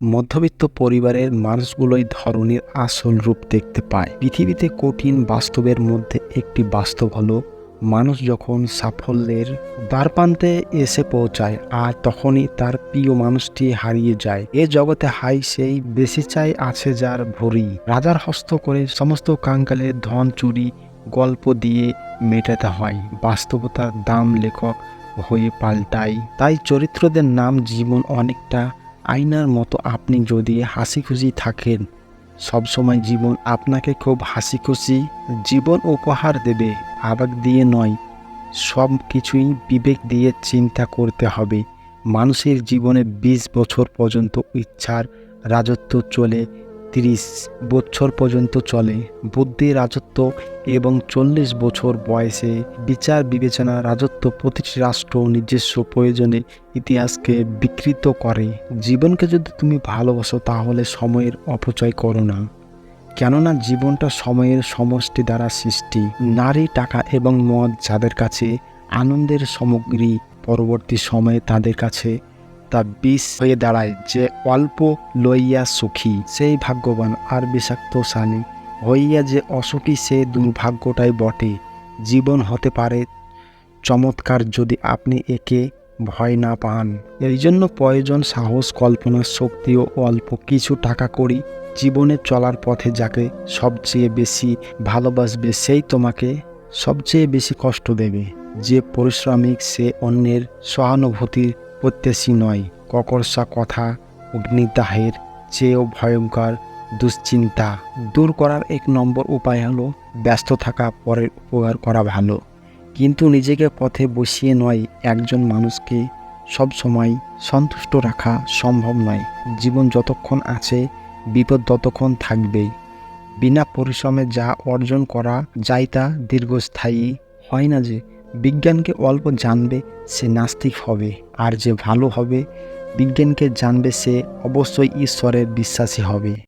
মধ্যবিত্ত পরিবারের মানুষগুলোই ধরনের আসল রূপ দেখতে পায়। পৃথিবীতে কঠিন বাস্তবের মধ্যে একটি বাস্তব হলো মানুষ যখন সাফল্যের দ্বারপ্রান্তে এসে পৌঁছায় আর তখনই তার প্রিয় মানুষটি হারিয়ে যায়। এ জগতে হাই সেই বেশি চাই আছে যার ভরি। রাজার হস্ত করে সমস্ত কাঙ্গালের ধন চুরি গল্প দিয়ে মেটাতে হয়। বাস্তবতার দাম লেখক হয়ে পাল্টায়। তাই চরিত্রদের নাম জীবন অনেকটা আয়নার মতো। আপনি যদি হাসি খুশি থাকেন, সবসময় জীবন আপনাকে খুব হাসি খুশি জীবন উপহার দেবে। আবেগ দিয়ে নয়, সব কিছুই বিবেক দিয়ে চিন্তা করতে হবে। মানুষের জীবনে ২০ বছর পর্যন্ত ইচ্ছার রাজত্ব চলে, ৩০ বছর পর্যন্ত চলে বুদ্ধির রাজত্ব এবং ৪০ বছর বয়সে বিচার বিবেচনা রাজত্ব। প্রতিটি রাষ্ট্র নিজস্ব প্রয়োজনে ইতিহাসকে বিকৃত করে। জীবনকে যদি তুমি ভালোবাসো তাহলে সময়ের অপচয় করো না, কেননা জীবনটা সময়ের সমষ্টি দ্বারা সৃষ্টি। নারী, টাকা এবং মদ যাদের কাছে আনন্দের সামগ্রী, পরবর্তী সময়ে তাদের কাছে তা বিষ হয়ে দাঁড়ায়। যে অল্প লইয়া সুখী সেই ভাগ্যবান, আর বিষাক্তশালী হইয়া যে অসুখী সে দুর্ভাগ্যটাই বটে। জীবন হতে পারে চমৎকার যদি আপনি একে ভয় না পান। এই জন্য প্রয়োজন সাহস, কল্পনার শক্তি ও অল্প কিছু টাকা করি। জীবনে চলার পথে যাকে সবচেয়ে বেশি ভালোবাসবে সেই তোমাকে সবচেয়ে বেশি কষ্ট দেবে। যে পরিশ্রমিক সে অন্যের সহানুভূতির প্রত্যাশী নয়। ককর্ষা কথা অগ্নিদাহের চেয়েও ভয়ঙ্কর দুশ্চিন্তা দূর করার ১ নম্বর উপায় হলো ব্যস্ত থাকা, পরের উপকার করা ভালো, কিন্তু নিজেকে পথে বসিয়ে নয়। একজন মানুষকে সবসময় সন্তুষ্ট রাখা সম্ভব নয়। জীবন যতক্ষণ আছে বিপদ ততক্ষণ থাকবেই। বিনা পরিশ্রমে যা অর্জন করা যায় তা দীর্ঘস্থায়ী হয় না। যে বিজ্ঞানকে অল্প জানবে সে নাস্তিক হবে, আর যে ভালো হবে বিজ্ঞানকে জানবে সে অবশ্যই ঈশ্বরের বিশ্বাসী হবে।